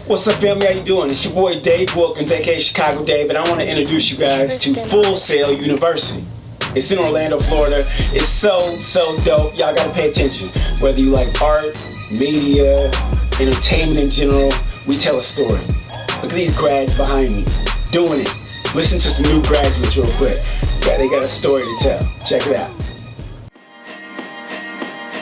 What's up, family? How you doing? It's your boy Dave Wilkins, aka Chicago Dave, and I want to introduce you guys to Full Sail University. It's in Orlando, Florida. It's so dope. Y'all gotta pay attention. Whether you like art, media, entertainment in general, we tell a story. Look at these grads behind me, doing it. Listen to some new graduates real quick. Yeah, they got a story to tell. Check it out.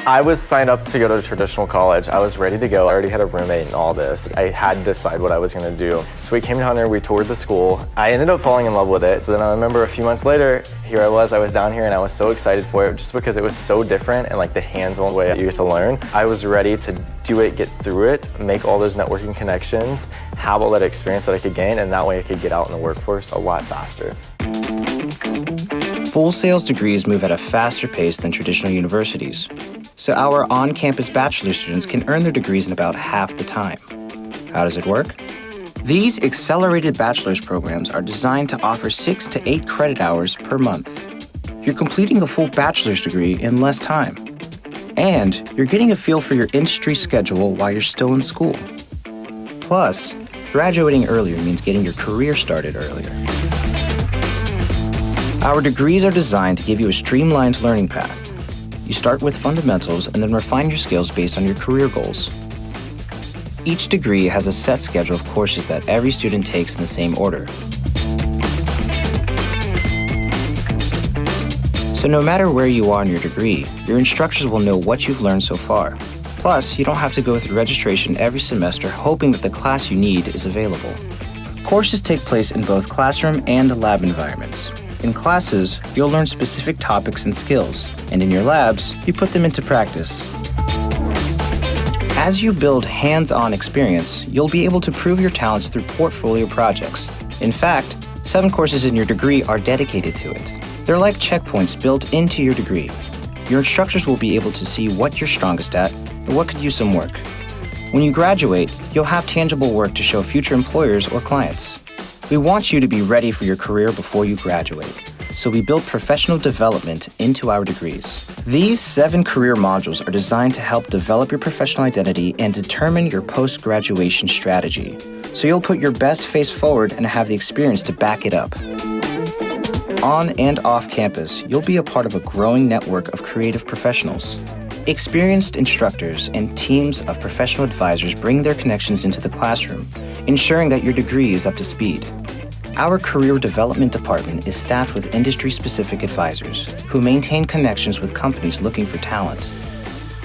I was signed up to go to traditional college. I was ready to go. I already had a roommate and all this. I had to decide what I was gonna do. So we came down here, we toured the school. I ended up falling in love with it. So then I remember a few months later, here I was down here and I was so excited for it just because it was so different and like the hands-on way you get to learn. I was ready to do it, get through it, make all those networking connections, have all that experience that I could gain, and that way I could get out in the workforce a lot faster. Full Sail's degrees move at a faster pace than traditional universities. So our on-campus bachelor students can earn their degrees in about half the time. How does it work? These accelerated bachelor's programs are designed to offer 6 to 8 credit hours per month. You're completing a full bachelor's degree in less time. And you're getting a feel for your industry schedule while you're still in school. Plus, graduating earlier means getting your career started earlier. Our degrees are designed to give you a streamlined learning path. You start with fundamentals and then refine your skills based on your career goals. Each degree has a set schedule of courses that every student takes in the same order. So no matter where you are in your degree, your instructors will know what you've learned so far. Plus, you don't have to go through registration every semester hoping that the class you need is available. Courses take place in both classroom and lab environments. In classes, you'll learn specific topics and skills, and in your labs, you put them into practice. As you build hands-on experience, you'll be able to prove your talents through portfolio projects. In fact, 7 courses in your degree are dedicated to it. They're like checkpoints built into your degree. Your instructors will be able to see what you're strongest at and what could use some work. When you graduate, you'll have tangible work to show future employers or clients. We want you to be ready for your career before you graduate, so we build professional development into our degrees. These 7 career modules are designed to help develop your professional identity and determine your post-graduation strategy, so you'll put your best face forward and have the experience to back it up. On and off campus, you'll be a part of a growing network of creative professionals. Experienced instructors and teams of professional advisors bring their connections into the classroom, ensuring that your degree is up to speed. Our career development department is staffed with industry-specific advisors who maintain connections with companies looking for talent.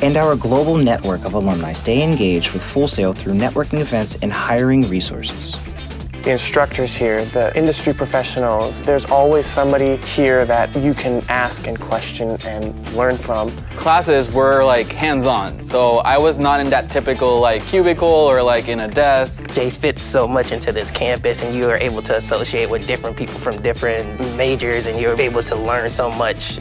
And our global network of alumni stay engaged with Full Sail through networking events and hiring resources. The instructors here, the industry professionals, there's always somebody here that you can ask and question and learn from. Classes were like hands-on, so I was not in that typical like cubicle or like in a desk. They fit so much into this campus and you are able to associate with different people from different majors and you're able to learn so much.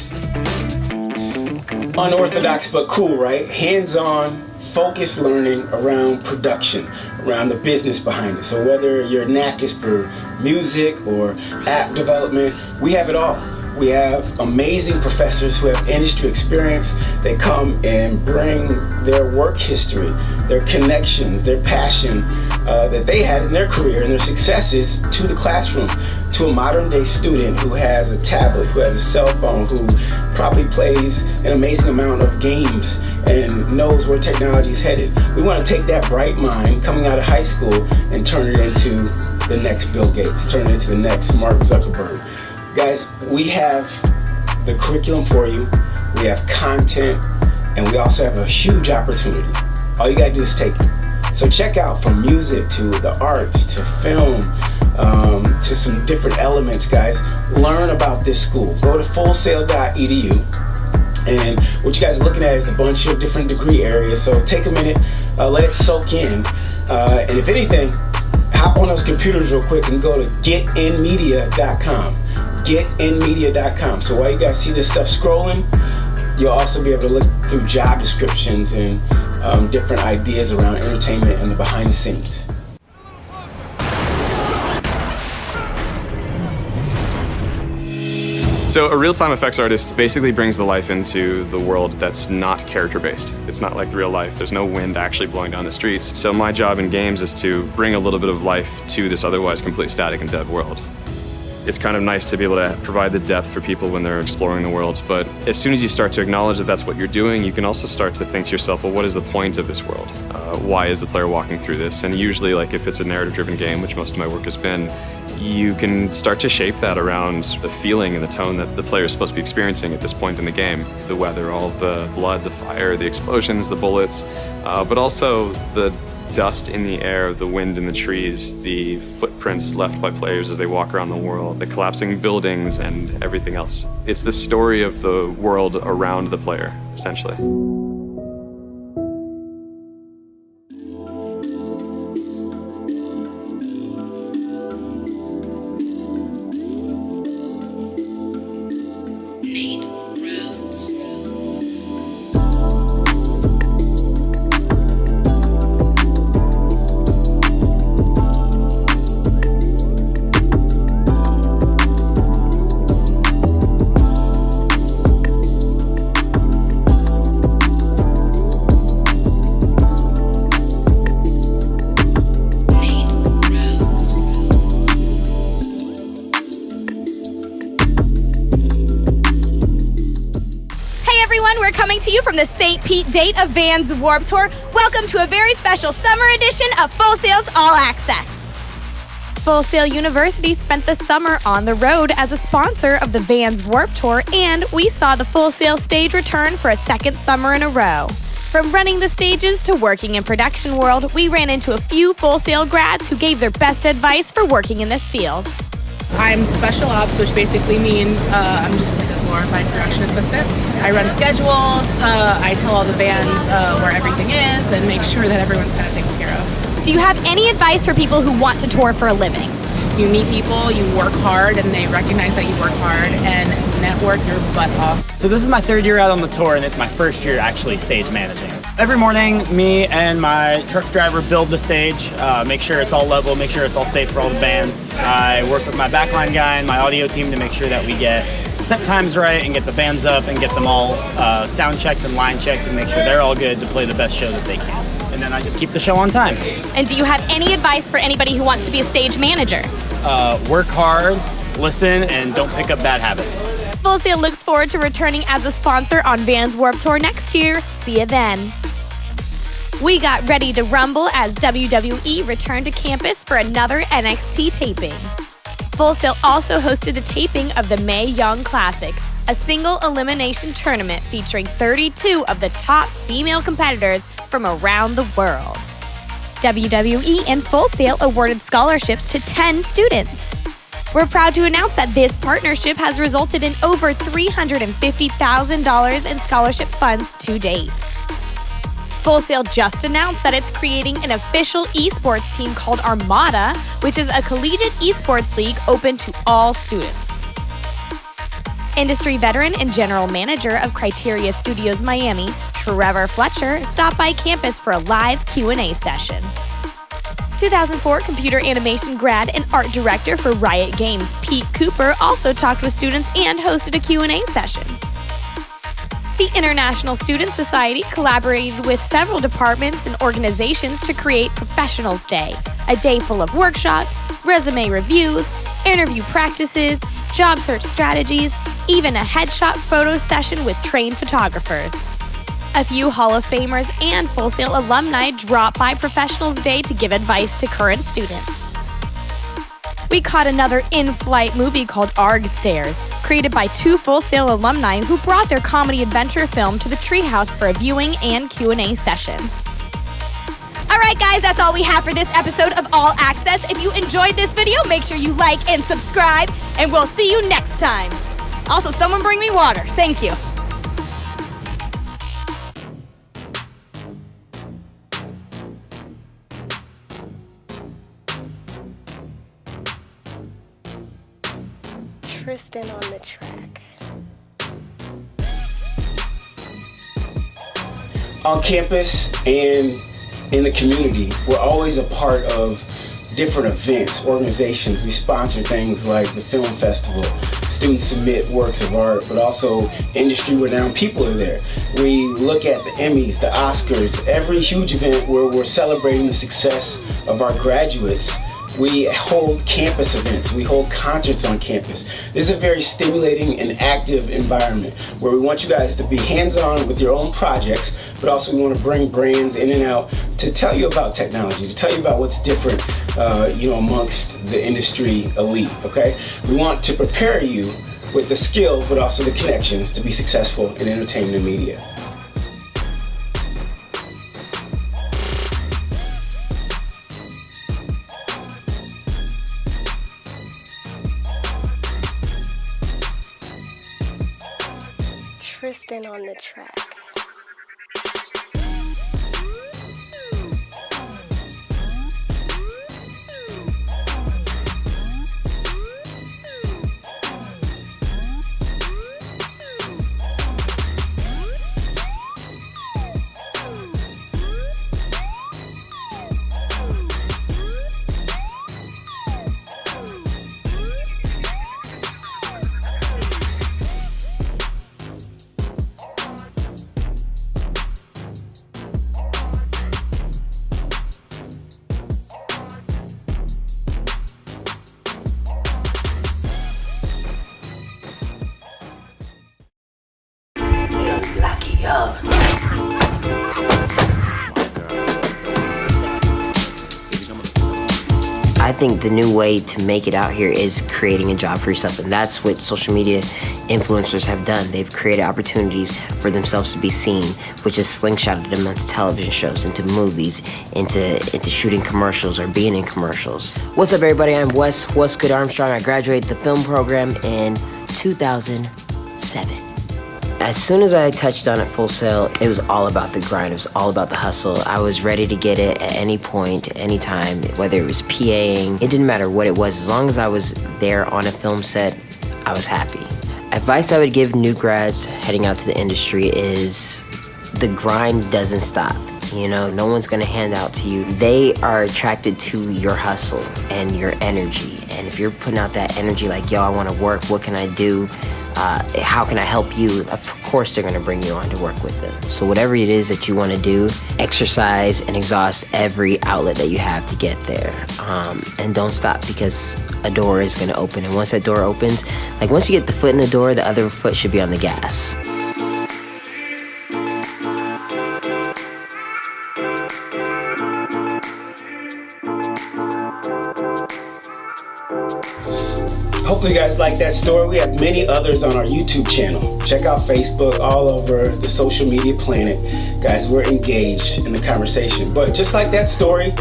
Unorthodox but cool, right? Hands-on, focused learning around production, around the business behind it. So whether your knack is for music or app development, we have it all. We have amazing professors who have industry experience. They come and bring their work history, their connections, their passion that they had in their career and their successes to the classroom, to a modern day student who has a tablet, who has a cell phone, who probably plays an amazing amount of games and knows where technology is headed. We want to take that bright mind coming out of high school and turn it into the next Bill Gates, turn it into the next Mark Zuckerberg. Guys, we have the curriculum for you, we have content, and we also have a huge opportunity. All you gotta do is take it. So check out from music to the arts to film to some different elements, guys. Learn about this school. Go to fullsail.edu, and what you guys are looking at is a bunch of different degree areas. So take a minute, let it soak in, and if anything, hop on those computers real quick and go to getinmedia.com. getinmedia.com. So while you guys see this stuff scrolling, you'll also be able to look through job descriptions and different ideas around entertainment and the behind the scenes. So a real-time effects artist basically brings the life into the world that's not character-based. It's not like real life. There's no wind actually blowing down the streets. So my job in games is to bring a little bit of life to this otherwise completely static and dead world. It's kind of nice to be able to provide the depth for people when they're exploring the world, but as soon as you start to acknowledge that that's what you're doing, you can also start to think to yourself, well, what is the point of this world? Why is the player walking through this? And usually, like if it's a narrative-driven game, which most of my work has been, you can start to shape that around the feeling and the tone that the player is supposed to be experiencing at this point in the game. The weather, all the blood, the fire, the explosions, the bullets, but also the dust in the air, the wind in the trees, the footprints left by players as they walk around the world, the collapsing buildings, and everything else. It's the story of the world around the player, essentially. We're coming to you from the St. Pete date of Vans Warped Tour. Welcome to a very special summer edition of Full Sail's All Access. Full Sail University spent the summer on the road as a sponsor of the Vans Warped Tour, and we saw the Full Sail stage return for a second summer in a row. From running the stages to working in production world, we ran into a few Full Sail grads who gave their best advice for working in this field. I'm special ops, which basically means I'm just like a glorified production assistant. I run schedules, I tell all the bands where everything is, and make sure that everyone's kind of taken care of. Do you have any advice for people who want to tour for a living? You meet people, you work hard, and they recognize that you work hard, and network your butt off. So this is my third year out on the tour, and it's my first year actually stage managing. Every morning, me and my truck driver build the stage, make sure it's all level, make sure it's all safe for all the bands. I work with my backline guy and my audio team to make sure that we get set times right and get the bands up and get them all sound checked and line checked and make sure they're all good to play the best show that they can. And then I just keep the show on time. And do you have any advice for anybody who wants to be a stage manager? Work hard, listen, and don't pick up bad habits. Full Sail looks forward to returning as a sponsor on Vans Warped Tour next year. See you then. We got ready to rumble as WWE returned to campus for another NXT taping. Full Sail also hosted the taping of the Mae Young Classic, a single elimination tournament featuring 32 of the top female competitors from around the world. WWE and Full Sail awarded scholarships to 10 students. We're proud to announce that this partnership has resulted in over $350,000 in scholarship funds to date. Full Sail just announced that it's creating an official esports team called Armada, which is a collegiate esports league open to all students. Industry veteran and general manager of Criteria Studios Miami, Trevor Fletcher, stopped by campus for a live Q&A session. 2004 computer animation grad and art director for Riot Games, Pete Cooper, also talked with students and hosted a Q&A session. The International Student Society collaborated with several departments and organizations to create Professionals Day, a day full of workshops, resume reviews, interview practices, job search strategies, even a headshot photo session with trained photographers. A few Hall of Famers and Full Sail alumni dropped by Professionals Day to give advice to current students. We caught another in-flight movie called Arg Stairs, created by two Full Sail alumni who brought their comedy adventure film to the Treehouse for a viewing and Q&A session. All right, guys, that's all we have for this episode of All Access. If you enjoyed this video, make sure you like and subscribe, and we'll see you next time. Also, someone bring me water. Thank you. Tristan on the track. On campus and in the community, we're always a part of different events, organizations. We sponsor things like the Film Festival, students submit works of art, but also industry-renowned people are there. We look at the Emmys, the Oscars, every huge event where we're celebrating the success of our graduates. We hold campus events, we hold concerts on campus. This is a very stimulating and active environment where we want you guys to be hands-on with your own projects, but also we want to bring brands in and out to tell you about technology, to tell you about what's different amongst the industry elite, okay? We want to prepare you with the skill, but also the connections to be successful in entertainment and media. Tristan on the track. I think the new way to make it out here is creating a job for yourself, and that's what social media influencers have done. They've created opportunities for themselves to be seen, which is slingshotted them into television shows, into movies, into shooting commercials or being in commercials. What's up, everybody? I'm Wes Good Armstrong. I graduated the film program in 2007. As soon as I touched on at Full Sail, it was all about the grind. It was all about the hustle. I was ready to get it at any point, any time, whether it was PAing. It didn't matter what it was. As long as I was there on a film set, I was happy. Advice I would give new grads heading out to the industry is the grind doesn't stop. You know, no one's gonna hand out to you. They are attracted to your hustle and your energy. And if you're putting out that energy like, yo, I wanna work, what can I do? How can I help you? Of course they're gonna bring you on to work with them. So whatever it is that you wanna do, exercise and exhaust every outlet that you have to get there. And don't stop, because a door is gonna open. And once that door opens, like once you get the foot in the door, the other foot should be on the gas. Hopefully you guys like that story. We have many others on our YouTube channel. Check out Facebook, all over the social media planet. Guys, we're engaged in the conversation. But just like that story,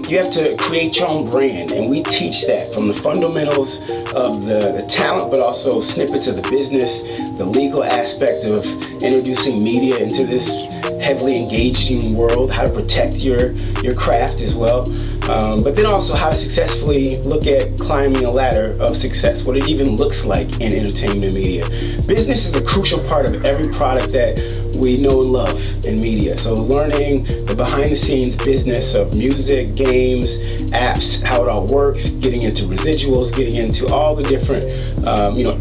you have to create your own brand. And we teach that from the fundamentals of the talent, but also snippets of the business, the legal aspect of introducing media into this heavily engaging world, how to protect your craft as well. But then also how to successfully look at climbing a ladder of success, what it even looks like in entertainment and media. Business is a crucial part of every product that we know and love in media. So learning the behind the scenes business of music, games, apps, how it all works, getting into residuals, getting into all the different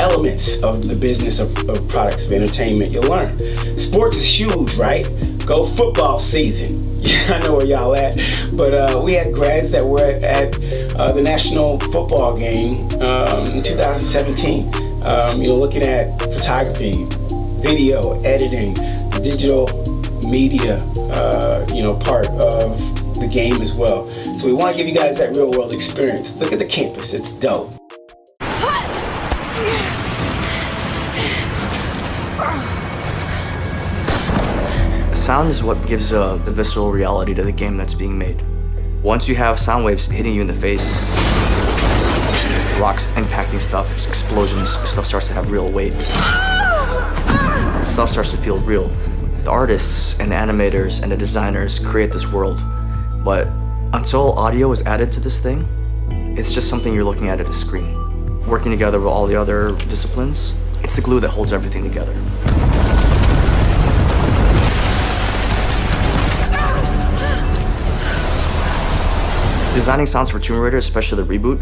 elements of the business of products of entertainment, you'll learn. Sports is huge, right? Go football season. I know where y'all at, but we had grads that were at the national football game in 2017. Looking at photography, video, editing, digital media, part of the game as well. So we want to give you guys that real world experience. Look at the campus, it's dope. Sound is what gives the visceral reality to the game that's being made. Once you have sound waves hitting you in the face, rocks impacting stuff, explosions, stuff starts to have real weight. Stuff starts to feel real. The artists and the animators and the designers create this world, but until audio is added to this thing, it's just something you're looking at a screen. Working together with all the other disciplines, it's the glue that holds everything together. Designing sounds for Tomb Raider, especially the reboot,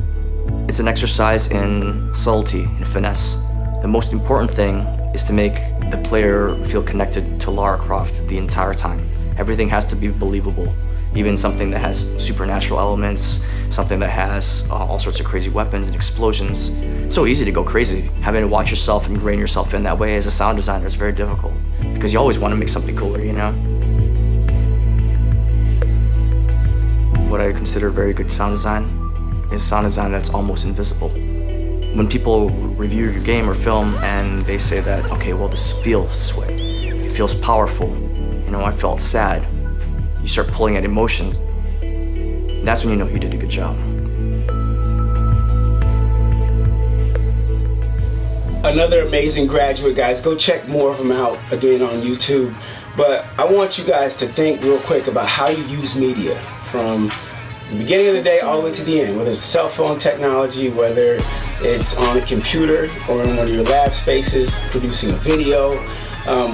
It's an exercise in subtlety and finesse. The most important thing is to make the player feel connected to Lara Croft the entire time. Everything has to be believable, even something that has supernatural elements, something that has all sorts of crazy weapons and explosions. It's so easy to go crazy. Having to watch yourself and ingrain yourself in that way as a sound designer is very difficult because you always want to make something cooler, you know? What I consider very good sound design is sound design that's almost invisible. When people review your game or film and they say that, okay, well, this feels this way. It feels powerful. You know, I felt sad. You start pulling at emotions. That's when you know you did a good job. Another amazing graduate, guys. Go check more of them out again on YouTube. But I want you guys to think real quick about how you use media from the beginning of the day all the way to the end, whether it's cell phone technology, whether it's on a computer or in one of your lab spaces, producing a video,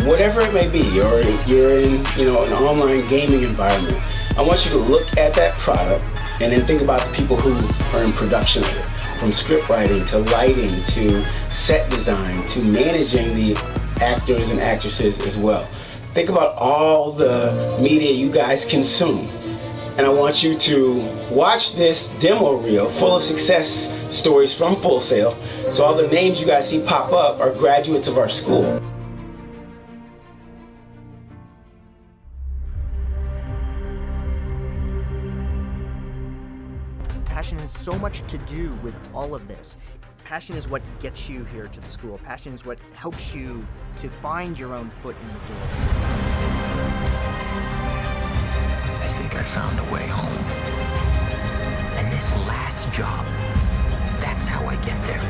whatever it may be, or you're in, an online gaming environment. I want you to look at that product and then think about the people who are in production of it, from script writing to lighting to set design to managing the actors and actresses as well. Think about all the media you guys consume. And I want you to watch this demo reel full of success stories from Full Sail. So all the names you guys see pop up are graduates of our school. Passion has so much to do with all of this. Passion is what gets you here to the school. Passion is what helps you to find your own foot in the door. I think I found a way home. And this last job, that's how I get there.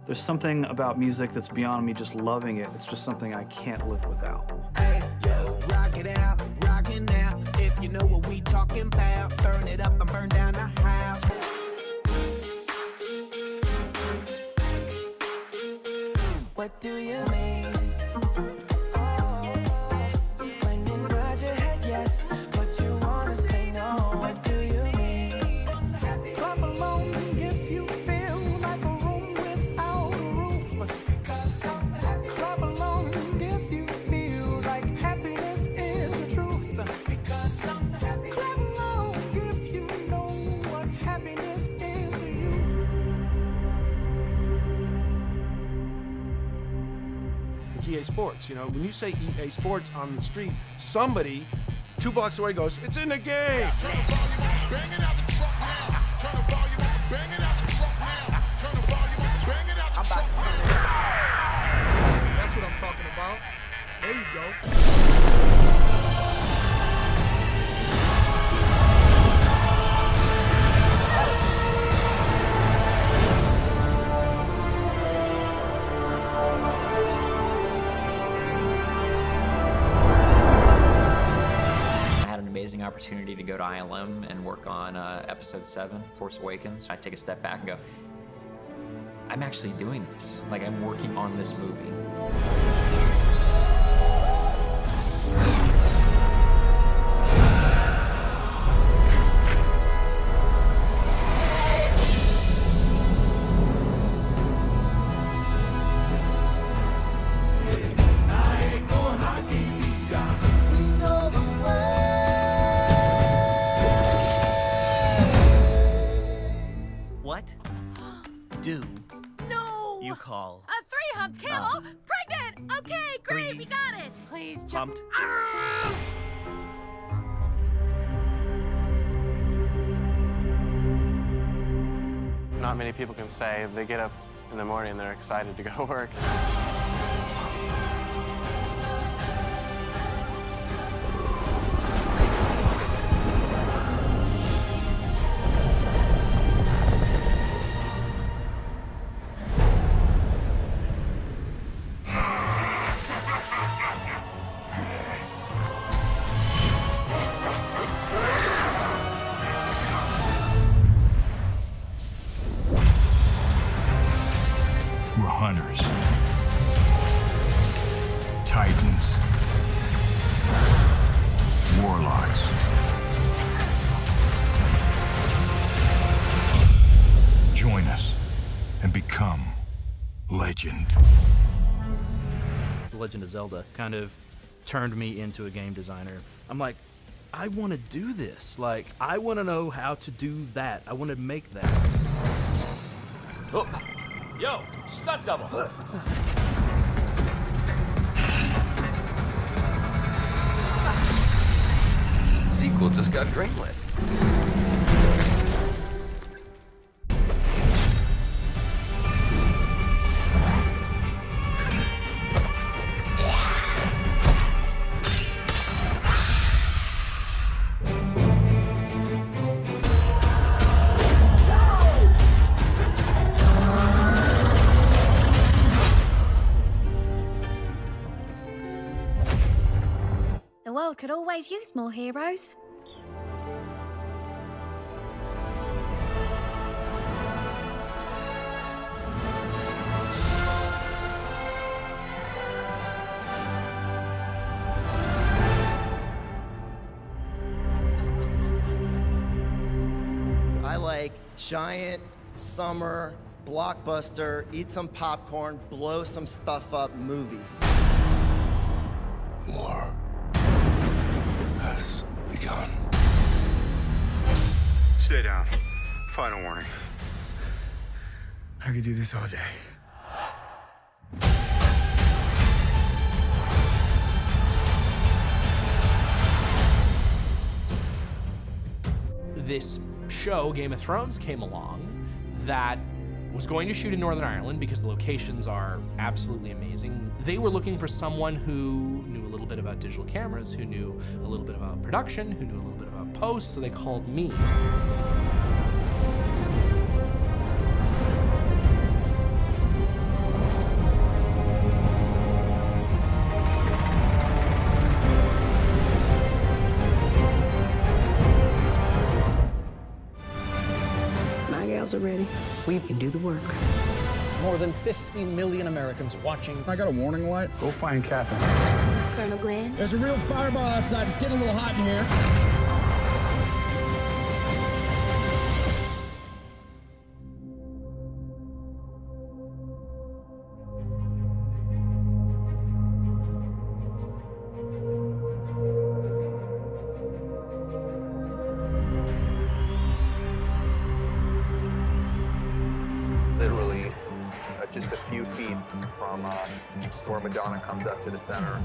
There's something about music that's beyond me just loving it. It's just something I can't live without. Hey, yo, rock it out, rockin' now. If you know what we talking about, burn it up and burn down the house. What do you mean? When you nod your head yes, but you wanna say no. What do you mean? Clap along if you feel like a room without a roof. Clap along if you feel like happiness is the truth. Clap along if you know what happiness is to you. It's EA Sports, when you say EA Sports on the street, somebody 2 blocks away goes, it's in the game. I'm about to turn it up. That's what I'm talking about. There you go. I had an amazing opportunity to go to ILM and work on episode 7, Force Awakens. I take a step back and go, I'm actually doing this. Like, I'm working on this movie. What do you call A three-humped camel, pregnant. Okay, great, we got it. Please jump. humped? Not many people can say they get up in the morning and they're excited to go to work. Hunters, Titans, Warlocks. Join us and become legend. The Legend of Zelda kind of turned me into a game designer. I'm like, I want to do this. Like, I want to know how to do that. I want to make that. Oh. Yo, stunt double. Sequel just got greenlit. The world could always use more heroes. I like giant summer blockbuster, eat some popcorn, blow some stuff up movies. War has begun. Stay down. Final warning. I could do this all day. This show, Game of Thrones, came along that was going to shoot in Northern Ireland because the locations are absolutely amazing. They were looking for someone who knew a little bit about digital cameras, who knew a little bit about production, who knew a little bit about post, so they called me. My gals are ready. We can do the work. More than 50 million Americans watching. I got a warning light. Go find Catherine. Colonel Glenn. There's a real fireball outside. It's getting a little hot in here. Literally just a few feet from where Madonna comes up to the center.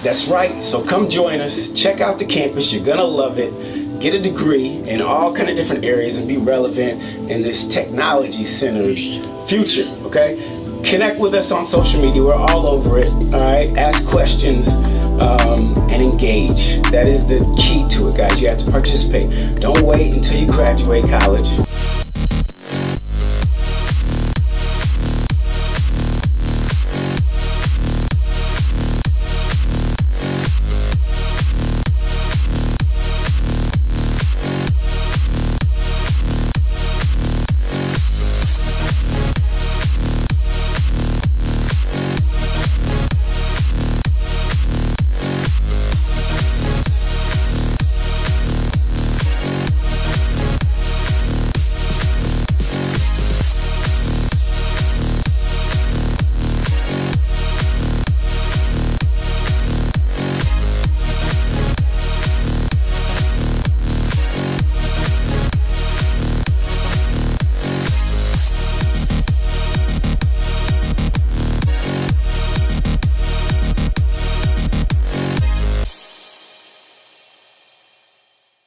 That's right, so come join us, check out the campus, you're gonna love it, get a degree in all kind of different areas and be relevant in this technology-centered future, okay? Connect with us on social media, we're all over it, all right? Ask questions and engage. That is the key to it, guys, you have to participate. Don't wait until you graduate college.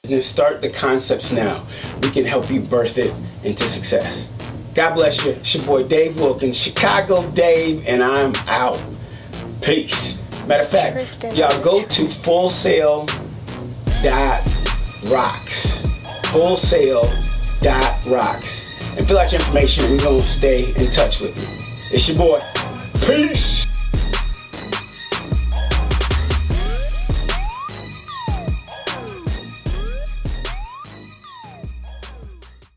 Start the concepts now. We can help you birth it into success. God bless you. It's your boy Dave Wilkins, Chicago Dave, and I'm out. Peace. Matter of fact, y'all go to fullsail.rocks. Fullsail.rocks. And fill out your information. We're going to stay in touch with you. It's your boy. Peace.